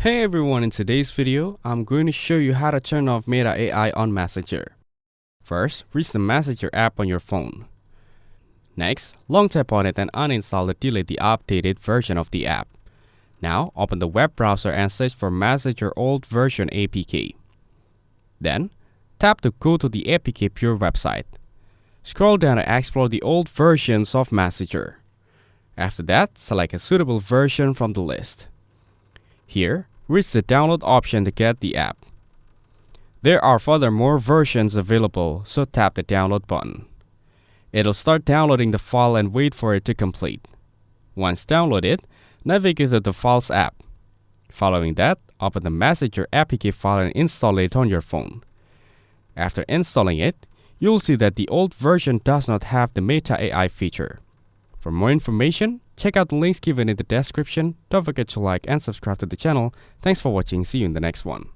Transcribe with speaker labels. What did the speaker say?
Speaker 1: Hey everyone, in today's video, I'm going to show you how to turn off Meta AI on Messenger. First, reach the Messenger app on your phone. Next, long tap on it and uninstall or delete the updated version of the app. Now, open the web browser and search for Messenger old version APK. Then, tap to go to the APK Pure website. Scroll down and explore the old versions of Messenger. After that, select a suitable version from the list. Here, reach the download option to get the app. There are furthermore versions available, so tap the download button. It'll start downloading the file and wait for it to complete. Once downloaded, navigate to the Files app. Following that, open the Messenger APK file and install it on your phone. After installing it, you'll see that the old version does not have the Meta AI feature. For more information, check out the links given in the description. Don't forget to like and subscribe to the channel. Thanks for watching. See you in the next one.